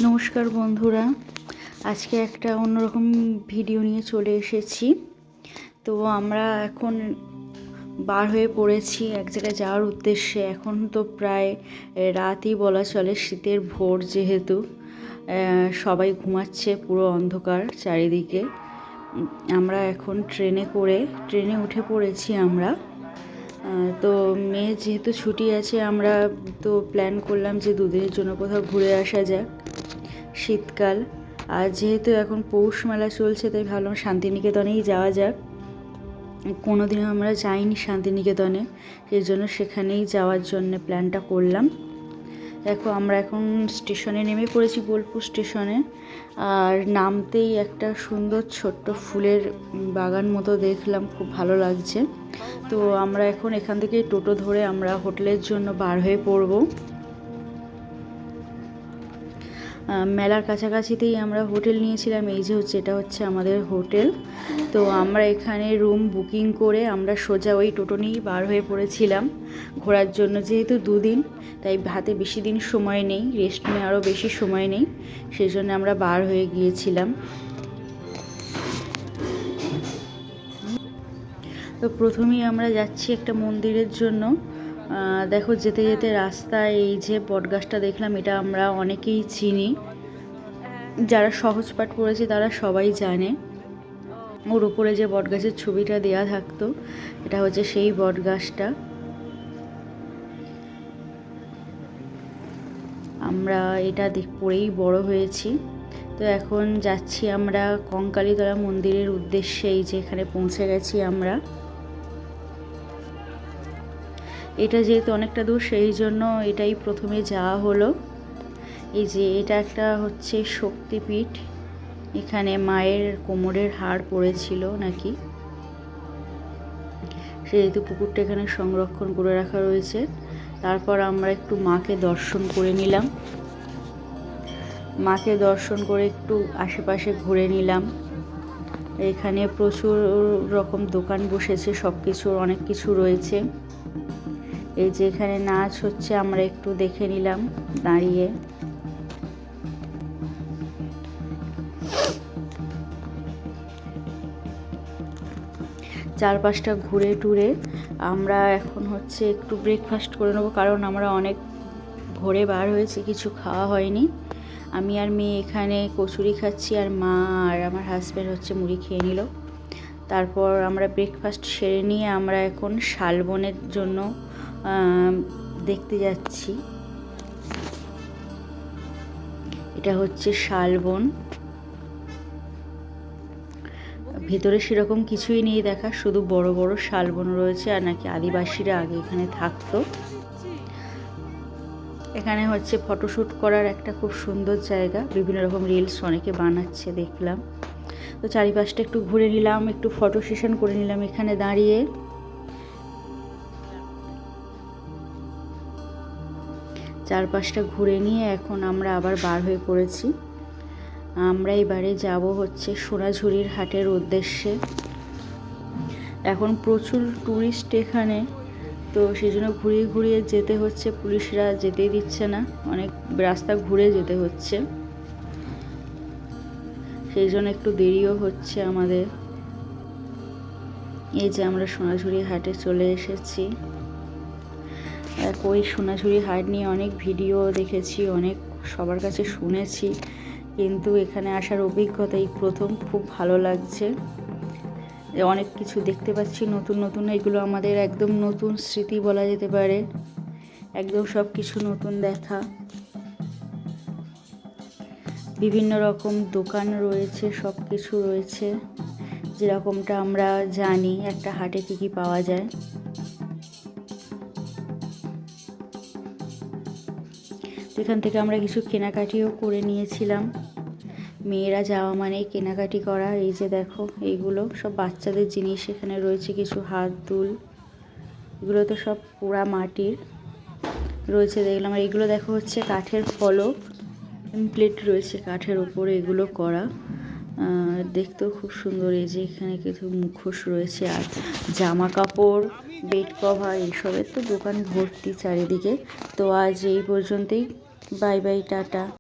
নমস্কার বন্ধুরা, আজকে একটা অন্যরকম ভিডিও নিয়ে চলে এসেছি। তো আমরা এখন বার হয়ে পড়েছি এক জায়গায় যাওয়ার উদ্দেশ্যে। এখন তো প্রায় রাতই বলা চলে, শীতের ভোর যেহেতু সবাই ঘুমাচ্ছে, পুরো অন্ধকার চারিদিকে। আমরা এখন ট্রেনে উঠে পড়েছি আমরা। তো মেয়ে যেহেতু ছুটি আছে, আমরা তো প্ল্যান করলাম যে দুদিনের জন্য কোথাও ঘুরে আসা যাক। শীতকাল, আর যেহেতু এখন পৌষ মেলা চলছে, তাই ভাবলাম শান্তিনিকেতনেই যাওয়া যাক। কোনোদিনও আমরা যাইনি শান্তিনিকেতনে, সেই জন্য সেখানেই যাওয়ার জন্য প্ল্যানটা করলাম। দেখো, আমরা এখন স্টেশনে নেমে পড়েছি, বোলপুর স্টেশনে। আর নামতেই একটা সুন্দর ছোট্ট ফুলের বাগান মতো দেখলাম, খুব ভালো লাগছে। তো আমরা এখন এখান থেকে টোটো ধরে আমরা হোটেলের জন্য বার হয়ে পড়ব। মেলার কাছাকাছিতেই আমরা হোটেল নিয়েছিলাম। এই যে এটা হচ্ছে আমাদের হোটেল। তো আমরা এখানে রুম বুকিং করে আমরা সোজা ওই টোটো নিয়েই বার হয়ে পড়েছিলাম ঘোরার জন্য। যেহেতু দুদিন, তাই হাতে বেশি দিন সময় নেই, রেস্ট নেওয়ারও বেশি সময় নেই, সেই জন্য আমরা বার হয়ে গিয়েছিলাম। তো প্রথমেই আমরা যাচ্ছি একটা মন্দিরের জন্য। দেখো, যেতে যেতে রাস্তায় এই যে বটগাছটা দেখলাম, এটা আমরা অনেকেই চিনি। যারা সহজ পাঠ পড়েছে তারা সবাই জানে। ওর উপরে যে বটগাছের ছবিটা দেয়া থাকতো, এটা হচ্ছে সেই বটগাছটা। আমরা এটা পড়েই বড় হয়েছি। তো এখন যাচ্ছি আমরা কঙ্কালীতলা মন্দিরের উদ্দেশ্যে। এই যে এখানে পৌঁছে গেছি আমরা। এটা যেহেতু অনেকটা দূর, সেই জন্য এটাই প্রথমে যাওয়া হলো। এই যে এটা একটা হচ্ছে শক্তিপীঠ, এখানে মায়ের কোমরের হাড় পড়েছিল নাকি, সেহেতু পুকুরটা এখানে সংরক্ষণ করে রাখা রয়েছে। তারপর আমরা একটু মাকে দর্শন করে নিলাম। মাকে দর্শন করে একটু আশেপাশে ঘুরে নিলাম। এখানে প্রচুর রকম দোকান বসেছে, সব কিছুর অনেক কিছু রয়েছে। এই যে এখানে নাচ হচ্ছে, আমরা একটু দেখে নিলাম দাঁড়িয়ে। চারপাশটা ঘুরে টুরে আমরা এখন হচ্ছে একটু ব্রেকফাস্ট করে নেবো, কারণ আমরা অনেক ভোরে বার হয়েছি, কিছু খাওয়া হয়নি। আমি আর মেয়ে এখানে কচুরি খাচ্ছি, আর মা আর আমার হাজব্যান্ড হচ্ছে মুড়ি খেয়ে নিল। তারপর আমরা ব্রেকফাস্ট সেরে নিয়ে আমরা এখন শালবনের জন্য দেখতে যাচ্ছি। এটা হচ্ছে শালবন। ভেতরে সেরকম কিছুই নেই দেখা, শুধু বড় বড় শালবন রয়েছে, আর নাকি আদিবাসীরা আগে এখানে থাকতো। এখানে হচ্ছে ফটোশ্যুট করার একটা খুব সুন্দর জায়গা, বিভিন্ন রকম রিলস অনেকে বানাচ্ছে দেখলাম। তো চারিপাশটা একটু ঘুরে নিলাম, একটু ফটো সেশন করে নিলাম এখানে দাঁড়িয়ে। চারপাশটা ঘুরে নিয়ে এখন আমরা আবার বার হয়ে পড়েছি। আমরা এবারে যাব হচ্ছে সোনাঝুরির হাটের উদ্দেশ্যে। এখন প্রচুর টুরিস্ট এখানে, তো সেই জন্য ঘুরিয়ে ঘুরিয়ে যেতে হচ্ছে, পুলিশরা যেতেই দিচ্ছে না, অনেক রাস্তা ঘুরে যেতে হচ্ছে, সেই জন্য একটু দেরিও হচ্ছে আমাদের। এই যে আমরা সোনাঝুরি হাটে চলে এসেছি। ওই সোনাঝুরি হাট নিয়ে অনেক ভিডিও দেখেছি, অনেক সবার কাছে শুনেছি, কিন্তু এখানে আসার অভিজ্ঞতা এই প্রথম। খুব ভালো লাগছে, অনেক কিছু দেখতে পাচ্ছি নতুন নতুন। এগুলো আমাদের একদম নতুন স্মৃতি বলা যেতে পারে, একদম সব কিছু নতুন দেখা। বিভিন্ন রকম দোকান রয়েছে, সব কিছু রয়েছে, যেরকমটা আমরা জানি একটা হাটে কী কী পাওয়া যায়। এখান থেকে আমরা কিছু কেনাকাটিও করে নিয়েছিলাম। মেয়েরা যাওয়া মানেই কেনাকাটি করা। এই যে দেখো, এইগুলো সব বাচ্চাদের জিনিস এখানে রয়েছে, কিছু হাত দুল, এগুলো তো সব পোড়া মাটির রয়েছে দেখলাম। আর এগুলো দেখো হচ্ছে কাঠের ফলক, প্লেট রয়েছে কাঠের ওপরে এগুলো করা, দেখতেও খুব সুন্দর। এই যে এখানে কিছু মুখোশ রয়েছে, আর জামা কাপড়, বেড কভার, এইসবের তো দোকান ভর্তি চারিদিকে। তো আজ এই পর্যন্তই, বাই বাই, টাটা।